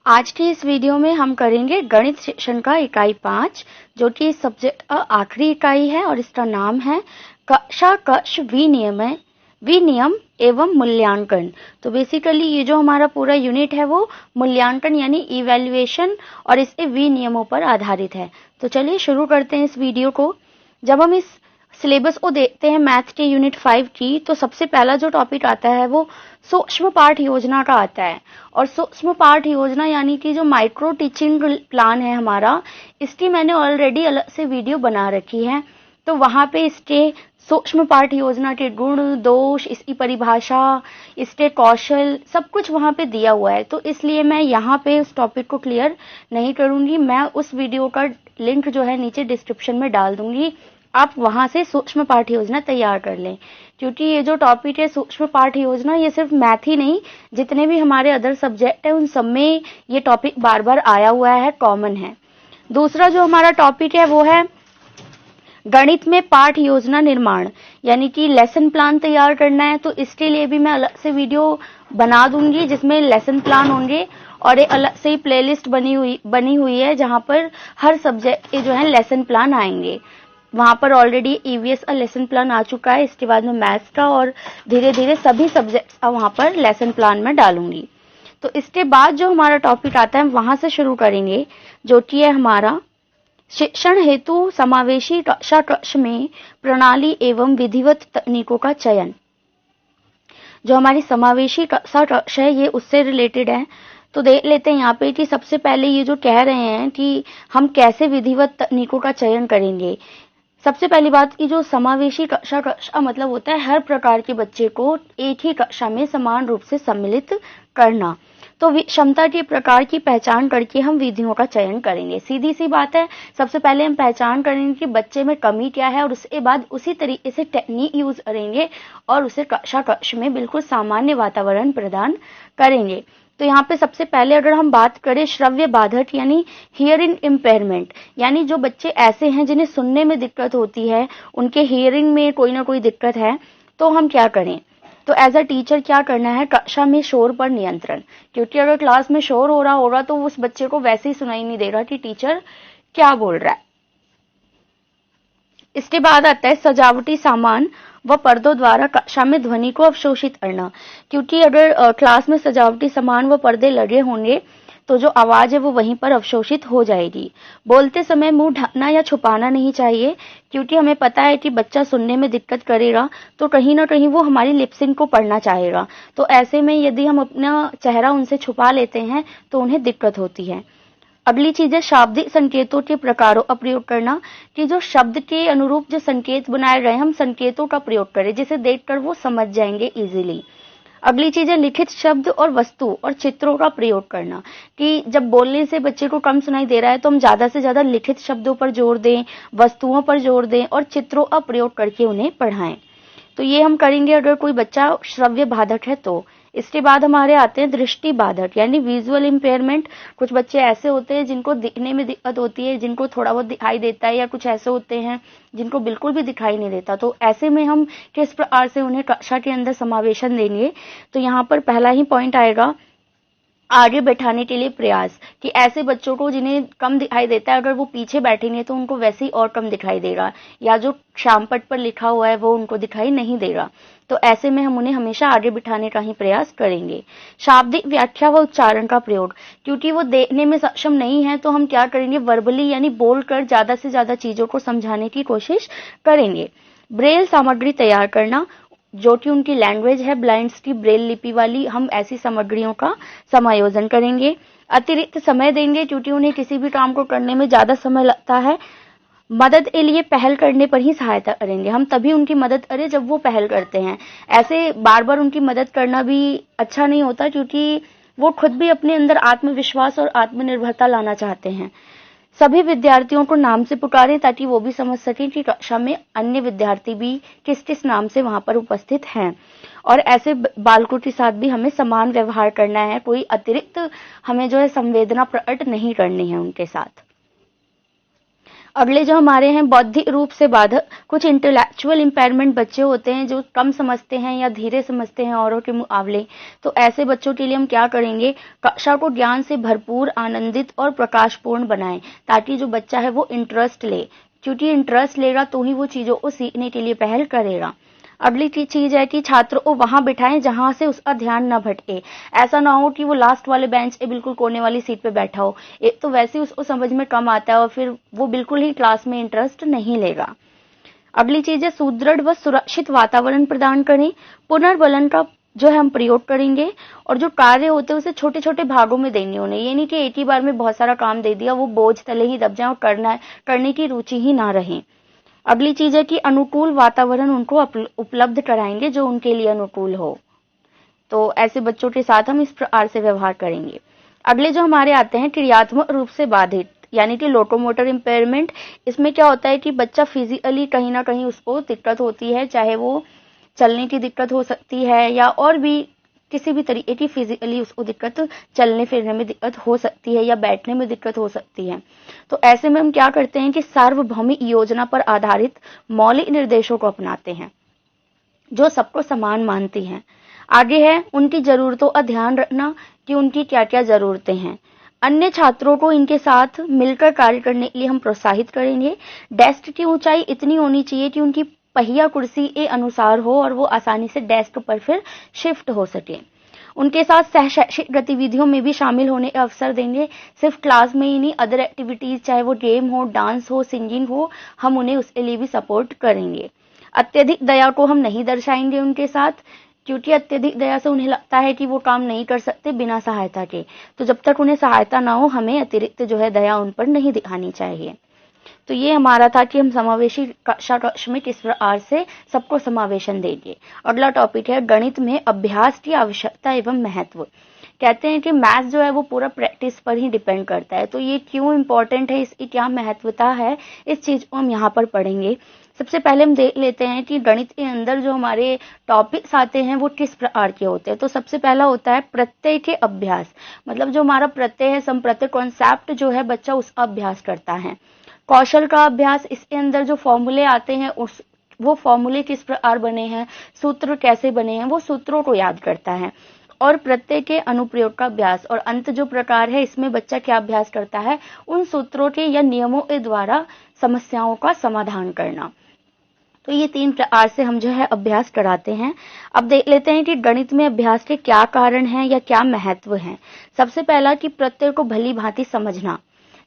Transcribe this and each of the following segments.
आज की इस वीडियो में हम करेंगे गणित सेक्शन का इकाई 5, जो कि इस सब्जेक्ट का आखिरी इकाई है और इसका नाम है कक्षा कक्ष विनियम एवं मूल्यांकन। तो बेसिकली ये जो हमारा पूरा यूनिट है वो मूल्यांकन यानी इवैल्यूएशन और इसके विनियमों पर आधारित है। तो चलिए शुरू करते हैं इस वीडियो को। जब हम इस सिलेबस को देखते हैं मैथ के यूनिट 5 की, तो सबसे पहला जो टॉपिक आता है वो सूक्ष्म पाठ योजना का आता है। और सूक्ष्म पाठ योजना यानी कि जो माइक्रो टीचिंग प्लान है हमारा, इसकी मैंने ऑलरेडी अलग से वीडियो बना रखी है। तो वहां पे इसके सूक्ष्म पाठ योजना के गुण, दोष, इसकी परिभाषा, इसके कौशल, सब कुछ वहां पे दिया हुआ है। तो इसलिए मैं यहाँ पे उस टॉपिक को क्लियर नहीं करूंगी। मैं उस वीडियो का लिंक जो है नीचे डिस्क्रिप्शन में डाल दूंगी, आप वहां से सूक्ष्म पाठ योजना तैयार कर लें। क्योंकि ये जो टॉपिक है सूक्ष्म पाठ योजना, ये सिर्फ मैथ ही नहीं, जितने भी हमारे अदर सब्जेक्ट है उन सब में ये टॉपिक बार बार आया हुआ है, कॉमन है। दूसरा जो हमारा टॉपिक है वो है गणित में पाठ योजना निर्माण, यानी कि लेसन प्लान तैयार करना है। तो इसके लिए भी मैं अलग से वीडियो बना दूंगी जिसमें लेसन प्लान होंगे, और एक अलग से ही प्लेलिस्ट बनी हुई है जहां पर हर सब्जेक्ट के जो है लेसन प्लान आएंगे। वहां पर ऑलरेडी ईवीएस का लेसन प्लान आ चुका है, इसके बाद में मैथ्स का, और धीरे धीरे सभी सब्जेक्ट्स का वहां पर लेसन प्लान में डालूंगी। तो इसके बाद जो हमारा टॉपिक आता है वहां से शुरू करेंगे, जो कि है हमारा शिक्षण हेतु समावेशी कक्षा कक्ष में प्रणाली एवं विधिवत तकनीकों का चयन। जो हमारी समावेशी कक्षा कक्ष है ये उससे रिलेटेड है। तो देख लेते हैं यहाँ पे कि सबसे पहले ये जो कह रहे हैं कि हम कैसे विधिवत तकनीकों का चयन करेंगे। सबसे पहली बात की जो समावेशी कक्षा का मतलब होता है हर प्रकार के बच्चे को एक ही कक्षा में समान रूप से सम्मिलित करना। तो क्षमता के प्रकार की पहचान करके हम विधियों का चयन करेंगे। सीधी सी बात है, सबसे पहले हम पहचान करेंगे कि बच्चे में कमी क्या है और उसके बाद उसी तरीके से टेक्निक यूज करेंगे और उसे कक्षा कक्ष में बिल्कुल सामान्य वातावरण प्रदान करेंगे। तो यहाँ पे सबसे पहले अगर हम बात करें श्रव्य बाधक यानी हियरिंग इम्पेयरमेंट, यानी जो बच्चे ऐसे हैं जिन्हें सुनने में दिक्कत होती है, उनके हियरिंग में कोई ना कोई दिक्कत है, तो हम क्या करें। तो एज अ टीचर क्या करना है, कक्षा में शोर पर नियंत्रण। क्योंकि अगर क्लास में शोर हो रहा होगा तो उस बच्चे को वैसे ही सुनाई नहीं देगा कि टीचर क्या बोल रहा है। इसके बाद आता है सजावटी सामान व पर्दों द्वारा कक्षा में ध्वनि को अवशोषित करना। क्योंकि अगर क्लास में सजावटी सामान व पर्दे लगे होंगे तो जो आवाज है वो वहीं पर अवशोषित हो जाएगी। बोलते समय मुंह ढकना या छुपाना नहीं चाहिए, क्योंकि हमें पता है कि बच्चा सुनने में दिक्कत करेगा तो कहीं ना कहीं वो हमारी लिपसिंग को पढ़ना चाहेगा। तो ऐसे में यदि हम अपना चेहरा उनसे छुपा लेते हैं तो उन्हें दिक्कत होती है। अगली चीज है शाब्दिक संकेतों के प्रकारों का प्रयोग करना, कि जो शब्द के अनुरूप जो संकेत बनाए गए हम संकेतों का प्रयोग करें जिसे देखकर वो समझ जाएंगे इजीली। अगली चीज है लिखित शब्द और वस्तु और चित्रों का प्रयोग करना, कि जब बोलने से बच्चे को कम सुनाई दे रहा है तो हम ज्यादा से ज्यादा लिखित शब्दों पर जोर दें, वस्तुओं पर जोर दें और चित्रों का प्रयोग करके उन्हें पढ़ाएं। तो ये हम करेंगे अगर कोई बच्चा श्रव्य बाधक है तो। इसके बाद हमारे आते हैं दृष्टि बाधक यानी विजुअल इम्पेयरमेंट। कुछ बच्चे ऐसे होते हैं जिनको दिखने में दिक्कत होती है, जिनको थोड़ा बहुत दिखाई देता है, या कुछ ऐसे होते हैं जिनको बिल्कुल भी दिखाई नहीं देता। तो ऐसे में हम किस प्रकार से उन्हें कक्षा के अंदर समावेशन देंगे। तो यहाँ पर पहला ही पॉइंट आएगा आगे बैठाने के लिए प्रयास, कि ऐसे बच्चों को जिन्हें कम दिखाई देता है अगर वो पीछे बैठेंगे तो उनको वैसे ही और कम दिखाई देगा, या जो श्यामपट्ट पर लिखा हुआ है वो उनको दिखाई नहीं देगा। तो ऐसे में हम उन्हें हमेशा आगे बिठाने का ही प्रयास करेंगे। शाब्दिक व्याख्या व उच्चारण का प्रयोग, क्योंकि वो देखने में सक्षम नहीं है तो हम क्या करेंगे, वर्बली यानी बोलकर ज्यादा से ज्यादा चीजों को समझाने की कोशिश करेंगे। ब्रेल सामग्री तैयार करना, जो कि उनकी लैंग्वेज है ब्लाइंड्स की ब्रेल लिपि वाली, हम ऐसी सामग्रियों का समायोजन करेंगे। अतिरिक्त समय देंगे, क्योंकि उन्हें किसी भी काम को करने में ज्यादा समय लगता है। मदद के लिए पहल करने पर ही सहायता करेंगे, हम तभी उनकी मदद करें जब वो पहल करते हैं। ऐसे बार बार उनकी मदद करना भी अच्छा नहीं होता, क्योंकि वो खुद भी अपने अंदर आत्मविश्वास और आत्मनिर्भरता लाना चाहते हैं। सभी विद्यार्थियों को नाम से पुकारें ताकि वो भी समझ सकें कि कक्षा में अन्य विद्यार्थी भी किस किस नाम से वहां पर उपस्थित हैं। और ऐसे बालकों के साथ भी हमें समान व्यवहार करना है, कोई अतिरिक्त हमें जो है संवेदना प्रकट नहीं करनी है उनके साथ। अगले जो हमारे हैं बौद्धिक रूप से बाधक, कुछ इंटेलेक्चुअल इम्पेयरमेंट बच्चे होते हैं जो कम समझते हैं या धीरे समझते हैं औरों के मुकाबले। तो ऐसे बच्चों के लिए हम क्या करेंगे, कक्षा को ज्ञान से भरपूर, आनंदित और प्रकाशपूर्ण बनाएं, ताकि जो बच्चा है वो इंटरेस्ट ले, क्योंकि इंटरेस्ट लेगा तो ही वो चीजों को सीखने के लिए पहल करेगा। अगली चीज है कि छात्र को वहां बिठाएं जहां से उसका ध्यान न भटके। ऐसा ना हो कि वो लास्ट वाले बेंच पे बिल्कुल कोने वाली सीट पे बैठा हो। एक तो वैसे ही उसको समझ में कम आता है और फिर वो बिल्कुल ही क्लास में इंटरेस्ट नहीं लेगा। अगली चीज है सुदृढ़ व सुरक्षित वातावरण प्रदान करें। पुनर्बलन का जो है हम प्रयोग करेंगे और जो कार्य होते हैं उसे छोटे छोटे भागों में देने उन्हें, ये नहीं कि एक ही बार में बहुत सारा काम दे दिया, वो बोझ तले ही दब जाए और करने की रुचि ही ना रहे। अगली चीज है कि अनुकूल वातावरण उनको उपलब्ध कराएंगे जो उनके लिए अनुकूल हो। तो ऐसे बच्चों के साथ हम इस प्रकार से व्यवहार करेंगे। अगले जो हमारे आते हैं क्रियात्मक रूप से बाधित, यानी कि लोकोमोटर इम्पेयरमेंट। इसमें क्या होता है कि बच्चा फिजिकली कहीं ना कहीं उसको दिक्कत होती है, चाहे वो चलने की दिक्कत हो सकती है या और भी किसी भी तरीके की फिजिकली उसको दिक्कत, चलने फिरने में दिक्कत हो सकती है या बैठने में दिक्कत हो सकती है। तो ऐसे में हम क्या करते हैं कि सार्वभौमिक योजना पर आधारित मौलिक निर्देशों को अपनाते हैं जो सबको समान मानती हैं। आगे है उनकी जरूरतों का ध्यान रखना कि उनकी क्या क्या जरूरतें हैं। अन्य छात्रों को इनके साथ मिलकर कार्य करने के लिए हम प्रोत्साहित करेंगे। डेस्क की ऊंचाई इतनी होनी चाहिए कि उनकी पहिया कुर्सी के अनुसार हो और वो आसानी से डेस्क पर फिर शिफ्ट हो सके। उनके साथ शैक्षिक गतिविधियों में भी शामिल होने का अवसर देंगे। सिर्फ क्लास में ही नहीं, अदर एक्टिविटीज, चाहे वो गेम हो, डांस हो, सिंगिंग हो, हम उन्हें उसके लिए भी सपोर्ट करेंगे। अत्यधिक दया को हम नहीं दर्शाएंगे उनके साथ, क्योंकि अत्यधिक दया से उन्हें लगता है कि वो काम नहीं कर सकते बिना सहायता के। तो जब तक उन्हें सहायता ना हो, हमें अतिरिक्त जो है दया उन पर नहीं दिखानी चाहिए। तो ये हमारा था कि हम समावेशी कक्षा कक्ष में किस प्रकार से सबको समावेशन देंगे। अगला टॉपिक है गणित में अभ्यास की आवश्यकता एवं महत्व। कहते हैं कि मैथ्स जो है वो पूरा प्रैक्टिस पर ही डिपेंड करता है। तो ये क्यों इम्पोर्टेंट है, इसकी क्या महत्वता है, इस चीज को हम यहाँ पर पढ़ेंगे। सबसे पहले हम देख लेते हैं कि गणित के अंदर जो हमारे टॉपिक्स आते हैं वो किस प्रकार के होते हैं। तो सबसे पहला होता है प्रत्यय के अभ्यास, मतलब जो हमारा प्रत्यय है, संप्रत्यय कॉन्सेप्ट जो है बच्चा उसका अभ्यास करता है। कौशल का अभ्यास, इसके अंदर जो फॉर्मूले आते हैं वो फॉर्मूले किस प्रकार बने हैं, सूत्र कैसे बने हैं, वो सूत्रों को याद करता है। और प्रत्यय के अनुप्रयोग का अभ्यास, और अंत जो प्रकार है इसमें बच्चा क्या अभ्यास करता है, उन सूत्रों के या नियमों के द्वारा समस्याओं का समाधान करना। तो ये 3 प्रकार से हम जो है अभ्यास कराते हैं। अब देख लेते हैं कि गणित में अभ्यास के क्या कारण हैं या क्या महत्व हैं। सबसे पहला कि प्रत्यय को भली भांति समझना।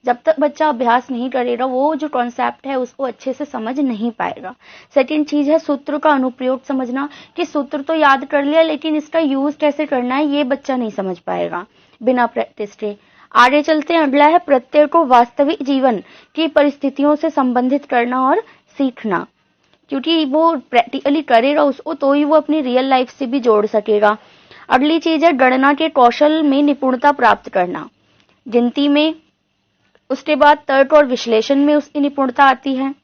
जब तक बच्चा अभ्यास नहीं करेगा वो जो कॉन्सेप्ट है उसको अच्छे से समझ नहीं पाएगा। सेकंड चीज है सूत्र का अनुप्रयोग समझना, कि सूत्र तो याद कर लिया लेकिन इसका यूज कैसे करना है ये बच्चा नहीं समझ पाएगा बिना प्रैक्टिस के। आगे चलते हैं, अगला है प्रत्यय को वास्तविक जीवन की परिस्थितियों से संबंधित करना और सीखना, क्योंकि वो प्रैक्टिकली करेगा उसको तो ही वो अपनी रियल लाइफ से भी जोड़ सकेगा। अगली चीज है गणना के कौशल में निपुणता प्राप्त करना, गिनती में, उसके बाद तर्क और विश्लेषण में उसकी निपुणता आती है।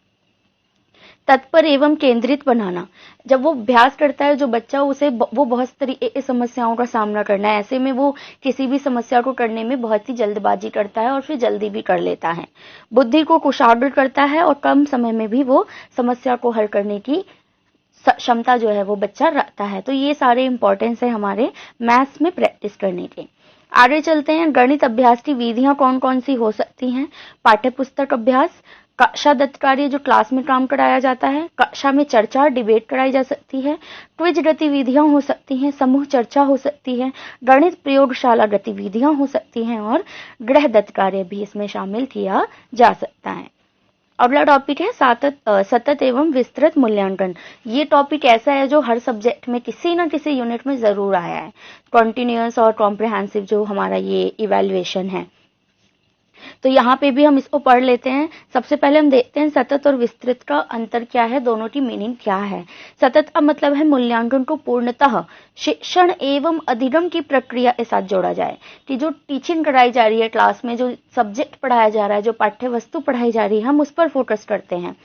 तत्पर एवं केंद्रित बनाना, जब वो अभ्यास करता है जो बच्चा उसे वो बहुत तरीके की समस्याओं का सामना करना है, ऐसे में वो किसी भी समस्या को करने में बहुत ही जल्दबाजी करता है और फिर जल्दी भी कर लेता है। बुद्धि को कुशाग्र करता है और कम समय में भी वो समस्या को हल करने की क्षमता जो है वो बच्चा रखता है। तो ये सारे इंपॉर्टेंस है हमारे मैथ्स में प्रैक्टिस करने के। आगे चलते हैं, गणित अभ्यास की विधियां कौन कौन सी हो सकती हैं। पाठ्य पुस्तक अभ्यास, कक्षागत कार्य जो क्लास में काम कराया जाता है, कक्षा में चर्चा डिबेट कराई जा सकती है, क्विज गतिविधियां हो सकती हैं, समूह चर्चा हो सकती है, गणित प्रयोगशाला गतिविधियां हो सकती हैं और गृहदत्त कार्य भी इसमें शामिल किया जा सकता है। अगला टॉपिक है सतत एवं विस्तृत मूल्यांकन। ये टॉपिक ऐसा है जो हर सब्जेक्ट में किसी न किसी यूनिट में जरूर आया है। कॉन्टिन्यूअस और कॉम्प्रिहेंसिव जो हमारा ये इवैल्यूएशन है, तो यहाँ पे भी हम इसको पढ़ लेते हैं। सबसे पहले हम देखते हैं सतत और विस्तृत का अंतर क्या है, दोनों की मीनिंग क्या है। सतत का मतलब है मूल्यांकन को पूर्णतः शिक्षण एवं अधिगम की प्रक्रिया के साथ जोड़ा जाए, कि जो टीचिंग कराई जा रही है क्लास में, जो सब्जेक्ट पढ़ाया जा रहा है, जो पाठ्य वस्तु पढ़ाई जा रही है, हम उस पर फोकस करते हैं।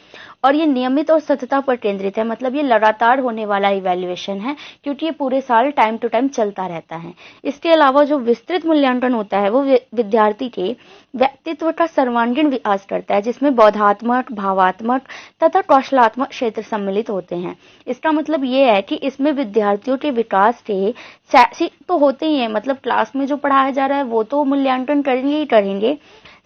और ये नियमित और सततता पर केंद्रित है, मतलब ये लगातार होने वाला इवैल्यूएशन है, क्योंकि ये पूरे साल टाइम टू टाइम चलता रहता है। इसके अलावा जो विस्तृत मूल्यांकन होता है वो विद्यार्थी के व्यक्तित्व का सर्वांगीण विकास करता है, जिसमें बौद्धात्मक, भावात्मक तथा कौशलात्मक क्षेत्र सम्मिलित होते हैं। इसका मतलब ये है कि इसमें विद्यार्थियों के विकास के शैक्षिक तो होते ही हैं, मतलब क्लास में जो पढ़ाया जा रहा है वो तो मूल्यांकन करेंगे ही करेंगे,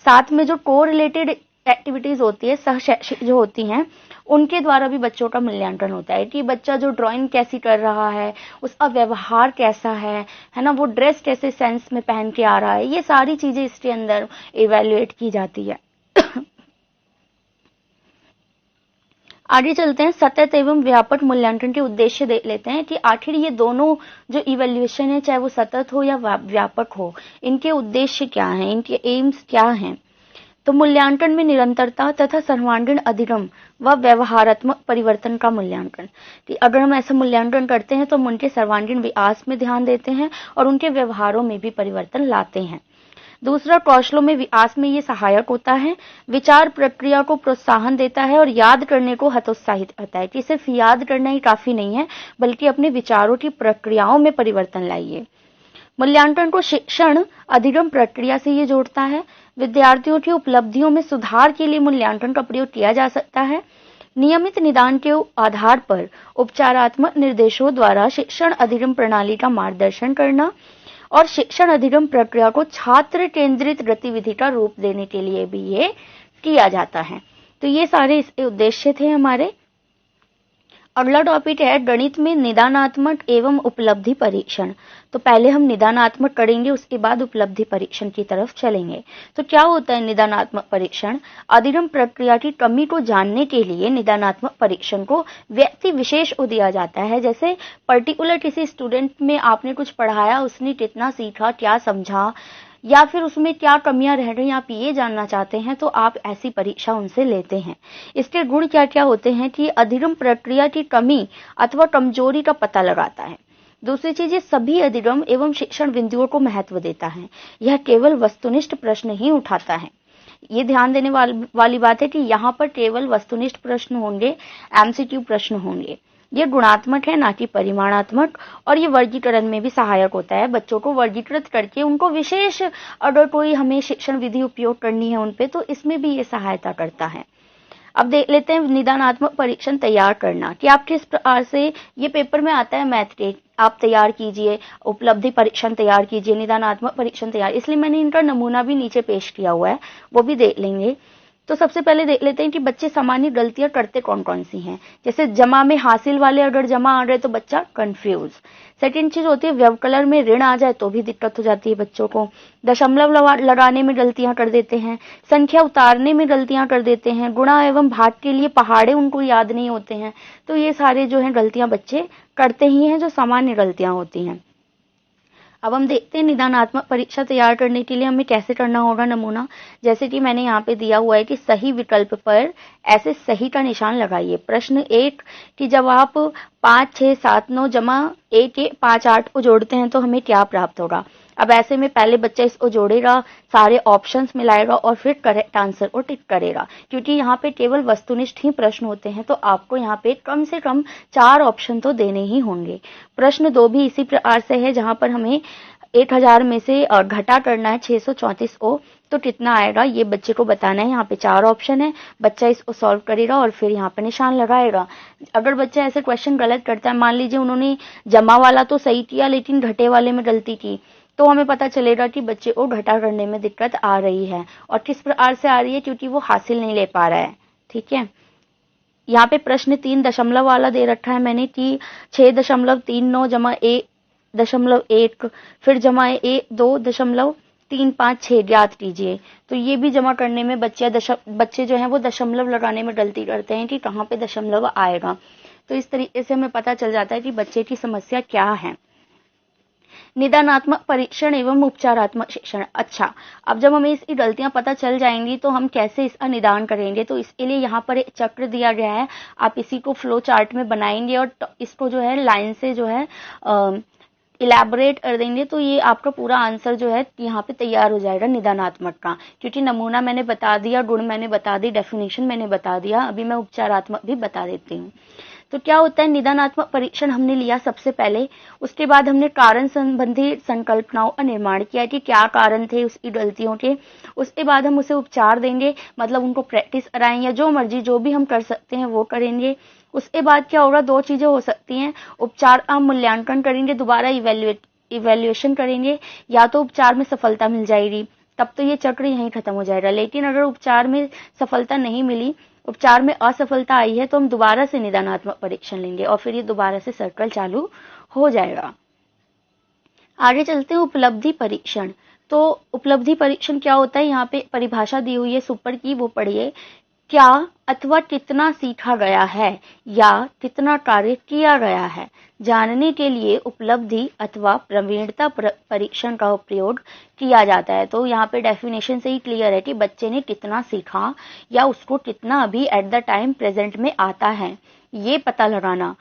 साथ में जो को रिलेटेड एक्टिविटीज होती है, सह शैक्षिक जो होती हैं, उनके द्वारा भी बच्चों का मूल्यांकन होता है कि बच्चा जो ड्राइंग कैसी कर रहा है, उसका व्यवहार कैसा है ना, वो ड्रेस कैसे सेंस में पहन के आ रहा है, ये सारी चीजें इसके अंदर इवैल्यूएट की जाती है। आगे चलते हैं, सतत एवं व्यापक मूल्यांकन के उद्देश्य देख लेते हैं कि आखिर ये दोनों जो इवैल्यूएशन है, चाहे वो सतत हो या व्यापक हो, इनके उद्देश्य क्या हैं, इनके एम्स क्या हैं। तो मूल्यांकन में निरंतरता तथा सर्वांगीण अधिगम व व्यवहारात्मक परिवर्तन का मूल्यांकन, कि अगर हम ऐसा मूल्यांकन करते हैं तो हम उनके सर्वांगीण विकास में ध्यान देते हैं और उनके व्यवहारों में भी परिवर्तन लाते हैं। दूसरा, कौशलों में विकास में ये सहायक होता है, विचार प्रक्रिया को प्रोत्साहन देता है और याद करने को हतोत्साहित करता है, कि सिर्फ याद करना ही काफी नहीं है, बल्कि अपने विचारों की प्रक्रियाओं में परिवर्तन लाइए। मूल्यांकन को शिक्षण अधिगम प्रक्रिया से ये जोड़ता है। विद्यार्थियों की उपलब्धियों में सुधार के लिए मूल्यांकन का प्रयोग किया जा सकता है। नियमित निदान के आधार पर उपचारात्मक निर्देशों द्वारा शिक्षण अधिगम प्रणाली का मार्गदर्शन करना और शिक्षण अधिगम प्रक्रिया को छात्र केंद्रित गतिविधि का रूप देने के लिए भी ये किया जाता है। तो ये सारे इसके उद्देश्य थे हमारे। अगला टॉपिक है गणित में निदानात्मक एवं उपलब्धि परीक्षण। तो पहले हम निदानात्मक करेंगे, उसके बाद उपलब्धि परीक्षण की तरफ चलेंगे। तो क्या होता है निदानात्मक परीक्षण? अधिगम प्रक्रिया की कमी को जानने के लिए निदानात्मक परीक्षण को व्यक्ति विशेष को दिया जाता है। जैसे पर्टिकुलर किसी स्टूडेंट में आपने कुछ पढ़ाया, उसने कितना सीखा, क्या समझा, या फिर उसमें क्या कमियां रह गई, आप ये जानना चाहते हैं, तो आप ऐसी परीक्षा उनसे लेते हैं। इसके गुण क्या क्या होते हैं कि अधिगम प्रक्रिया की कमी अथवा कमजोरी का पता लगाता है। दूसरी चीज, ये सभी अधिगम एवं शिक्षण बिंदुओं को महत्व देता है। यह केवल वस्तुनिष्ठ प्रश्न ही उठाता है। ये ध्यान देने वाली बात है कि यहाँ पर केवल वस्तुनिष्ठ प्रश्न होंगे, एमसीक्यू प्रश्न होंगे। ये गुणात्मक है, ना कि परिमाणात्मक, और ये वर्गीकरण में भी सहायक होता है। बच्चों को वर्गीकृत करके उनको विशेष, अगर कोई हमें शिक्षण विधि उपयोग करनी है उनपे, तो इसमें भी ये सहायता करता है। अब देख लेते हैं निदानात्मक परीक्षण तैयार करना, कि आप किस प्रकार से, ये पेपर में आता है मैथ के, आप तैयार कीजिए, उपलब्धि परीक्षण तैयार कीजिए, निदानात्मक परीक्षण तैयार, इसलिए मैंने इनका नमूना भी नीचे पेश किया हुआ है, वो भी देख लेंगे। तो सबसे पहले देख लेते हैं कि बच्चे सामान्य गलतियां करते कौन कौन सी हैं। जैसे जमा में हासिल वाले अगर जमा आ गए तो बच्चा कंफ्यूज। सेकंड चीज होती है व्यवकलन में ऋण आ जाए तो भी दिक्कत हो जाती है बच्चों को। दशमलव लगाने में गलतियां कर देते हैं, संख्या उतारने में गलतियां कर देते हैं, गुणा एवं भाग के लिए पहाड़े उनको याद नहीं होते हैं। तो ये सारे जो है गलतियां बच्चे करते ही हैं, जो सामान्य गलतियां होती हैं। अब हम देखते हैं निदानात्मक परीक्षा तैयार करने के लिए हमें कैसे करना होगा नमूना। जैसे कि मैंने यहाँ पे दिया हुआ है कि सही विकल्प पर ऐसे सही का निशान लगाइए। प्रश्न 1 कि जब आप 5, 6, 7, 9 जमा 1, 5, 8 को जोड़ते हैं तो हमें क्या प्राप्त होगा। अब ऐसे में पहले बच्चा इसको जोड़ेगा, सारे ऑप्शंस मिलाएगा और फिर करेक्ट आंसर को टिक करेगा। क्योंकि यहाँ पे केवल वस्तुनिष्ठ ही प्रश्न होते हैं, तो आपको यहाँ पे कम से कम 4 ऑप्शन तो देने ही होंगे। प्रश्न 2 भी इसी प्रकार से है, जहाँ पर हमें 1000 में से घटा करना है 634 को, तो कितना आएगा ये बच्चे को बताना है। यहाँ पे 4 ऑप्शन है, बच्चा इसको सॉल्व करेगा और फिर यहाँ पे निशान लगाएगा। अगर बच्चा ऐसे क्वेश्चन गलत करता है, मान लीजिए उन्होंने जमा वाला तो सही किया लेकिन घटे वाले में गलती की, तो हमें पता चलेगा कि बच्चे को घटा करने में दिक्कत आ रही है। और किस प्रकार से आ रही है, क्योंकि वो हासिल नहीं ले पा रहा है। ठीक है, यहाँ पे प्रश्न 3 दशमलव वाला दे रखा है मैंने कि 6.39 जमा 1.1 फिर जमा 2.356 ज्ञात कीजिए। तो ये भी जमा करने में बच्चे जो हैं वो दशमलव लगाने में गलती करते हैं कि कहाँ पे दशमलव आएगा। तो इस तरीके से हमें पता चल जाता है कि बच्चे की समस्या क्या है। निदानात्मक परीक्षण एवं उपचारात्मक शिक्षण। अच्छा, अब जब हमें इसकी गलतियां पता चल जाएंगी तो हम कैसे इसका निदान करेंगे, तो इसके लिए यहाँ पर एक चक्र दिया गया है। आप इसी को फ्लो चार्ट में बनाएंगे और इसको जो है लाइन से जो है इलेबोरेट कर देंगे, तो ये आपका पूरा आंसर जो है यहाँ पे तैयार हो जाएगा निदानात्मक का। क्योंकि नमूना मैंने बता दिया, गुण मैंने बता दी, डेफिनेशन मैंने बता दिया, अभी मैं उपचारात्मक भी बता देती हूँ। तो क्या होता है, निदानात्मक परीक्षण हमने लिया सबसे पहले, उसके बाद हमने कारण संबंधी संकल्पनाओं का निर्माण किया कि क्या कारण थे उसकी गलतियों के, उसके बाद हम उसे उपचार देंगे, मतलब उनको प्रैक्टिस कराएंगे या जो मर्जी जो भी हम कर सकते हैं वो करेंगे। उसके बाद क्या होगा, दो चीजें हो सकती हैं, उपचार का मूल्यांकन करेंगे, दोबारा इवेल्युएशन करेंगे, या तो उपचार में सफलता मिल जाएगी तब तो ये चक्र यहीं खत्म हो जाएगा, लेकिन अगर उपचार में सफलता नहीं मिली, उपचार में असफलता आई है, तो हम दोबारा से निदानात्मक परीक्षण लेंगे और फिर ये दोबारा से सर्कल चालू हो जाएगा। आगे चलते हैं उपलब्धि परीक्षण। तो उपलब्धि परीक्षण क्या होता है, यहाँ पे परिभाषा दी हुई है सुपर की, वो पढ़िए। क्या अथवा कितना सीखा गया है या कितना कार्य किया गया है जानने के लिए उपलब्धि अथवा प्रवीणता परीक्षण का प्रयोग किया जाता है। तो यहाँ पे डेफिनेशन से ही क्लियर है कि बच्चे ने कितना सीखा या उसको कितना अभी एट द टाइम प्रेजेंट में आता है, ये पता लगाना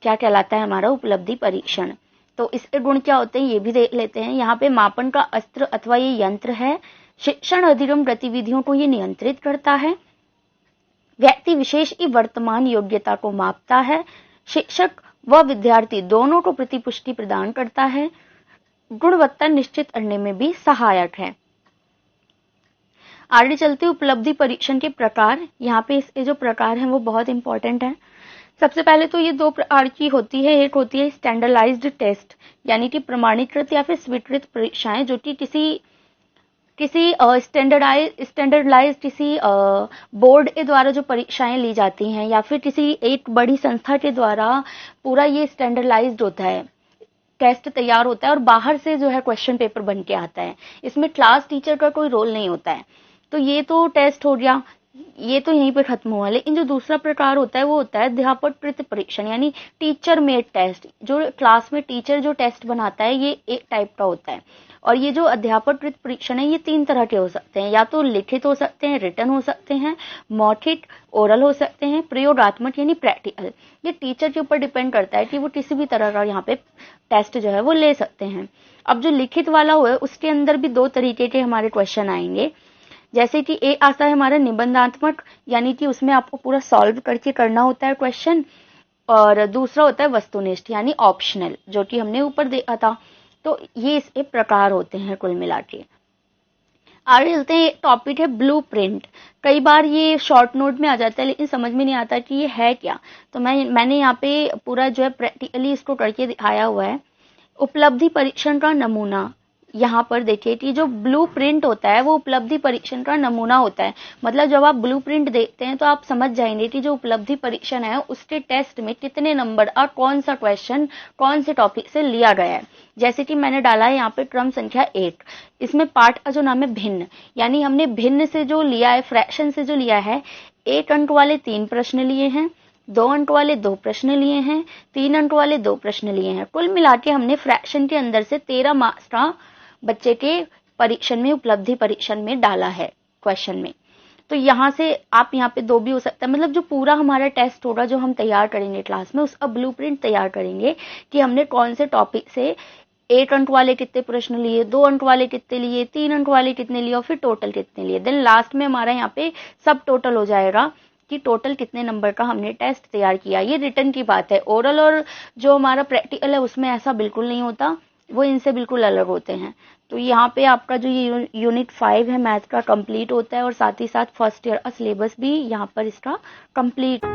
क्या कहलाता है, हमारा उपलब्धि परीक्षण। तो इसके गुण क्या होते हैं ये भी देख लेते हैं। यहाँ पे मापन का अस्त्र अथवा ये यंत्र है, शिक्षण अधिगम गतिविधियों को ये नियंत्रित करता है, व्यक्ति विशेष की वर्तमान योग्यता को मापता है, शिक्षक व विद्यार्थी दोनों को प्रतिपुष्टि प्रदान करता है, गुणवत्ता निश्चित करने में भी सहायक है। आगे चलते उपलब्धि परीक्षण के प्रकार। यहाँ पे इसके जो प्रकार हैं वो बहुत इंपॉर्टेंट हैं। सबसे पहले तो ये दो प्रकार की होती है, एक होती है स्टैंडर्डाइज्ड टेस्ट, यानी कि प्रमाणीकृत या फिर स्वीकृत परीक्षाएं, जो कि किसी स्टैंडर्डाइज किसी बोर्ड के द्वारा जो परीक्षाएं ली जाती हैं या फिर किसी एक बड़ी संस्था के द्वारा पूरा ये स्टैंडर्डाइज्ड होता है, टेस्ट तैयार होता है और बाहर से जो है क्वेश्चन पेपर बन के आता है, इसमें क्लास टीचर का कोई रोल नहीं होता है। तो ये तो टेस्ट हो गया, ये तो यहीं पे खत्म हुआ। लेकिन जो दूसरा प्रकार होता है वो होता है अध्यापक परीक्षण, यानी टीचर मेड टेस्ट, जो क्लास में टीचर जो टेस्ट बनाता है, ये एक टाइप का होता है। और ये जो अध्यापक परीक्षण है ये तीन तरह के हो सकते हैं, या तो लिखित हो सकते हैं, रिटन हो सकते हैं, मौखिक ओरल हो सकते हैं, प्रयोगात्मक यानी प्रैक्टिकल। ये टीचर के ऊपर डिपेंड करता है कि वो किसी भी तरह का यहाँ पे टेस्ट जो है वो ले सकते हैं। अब जो लिखित वाला हुआ है उसके अंदर भी दो तरीके के हमारे क्वेश्चन आएंगे, जैसे कि एक आता है हमारा निबंधात्मक, यानी कि उसमें आपको पूरा सॉल्व करके करना होता है क्वेश्चन, और दूसरा होता है वस्तुनिष्ठ यानी ऑप्शनल, जो कि हमने ऊपर देखा था। तो ये इसके प्रकार होते हैं कुल मिला के। आगे चलते हैं, टॉपिक है ब्लूप्रिंट। कई बार ये शॉर्ट नोट में आ जाता है लेकिन समझ में नहीं आता कि ये है क्या, तो मैंने यहाँ पे पूरा जो है प्रैक्टिकली इसको करके दिखाया हुआ है। उपलब्धि परीक्षण का नमूना, यहाँ पर देखिए कि जो ब्लूप्रिंट होता है वो उपलब्धि परीक्षण का नमूना होता है। मतलब जब आप ब्लूप्रिंट देखते हैं तो आप समझ जाएंगे कि जो उपलब्धि परीक्षण है उसके टेस्ट में कितने नंबर और कौन सा क्वेश्चन कौन से टॉपिक से लिया गया है। जैसे कि मैंने डाला है यहाँ पे क्रम संख्या 1, इसमें पार्ट का जो नाम है भिन्न, यानी हमने भिन्न से जो लिया है, फ्रैक्शन से जो लिया है, 1 अंक वाले 3 प्रश्न लिए हैं, 2 अंक वाले 2 प्रश्न लिए हैं, 3 अंक वाले 2 प्रश्न लिए हैं। कुल मिला के हमने फ्रैक्शन के अंदर से 13 मार्क्स का बच्चे के परीक्षण में, उपलब्धि परीक्षण में डाला है क्वेश्चन में। तो यहाँ से आप यहाँ पे 2 भी हो सकता है, मतलब जो पूरा हमारा टेस्ट होगा जो हम तैयार करेंगे क्लास में, उसका ब्लूप्रिंट तैयार करेंगे कि हमने कौन से टॉपिक से 1 अंक वाले कितने प्रश्न लिए, 2 अंक वाले कितने लिए, 3 अंक वाले कितने लिए और फिर टोटल कितने लिए। देन लास्ट में हमारा यहाँ पे सब टोटल हो जाएगा कि टोटल कितने नंबर का हमने टेस्ट तैयार किया। ये रिटन की बात है, ओरल और जो हमारा प्रैक्टिकल है उसमें ऐसा बिल्कुल नहीं होता, वो इनसे बिल्कुल अलग होते हैं। तो यहाँ पे आपका जो ये यूनिट 5 है मैथ का कंप्लीट होता है और साथ ही साथ फर्स्ट ईयर का सिलेबस भी यहाँ पर इसका कंप्लीट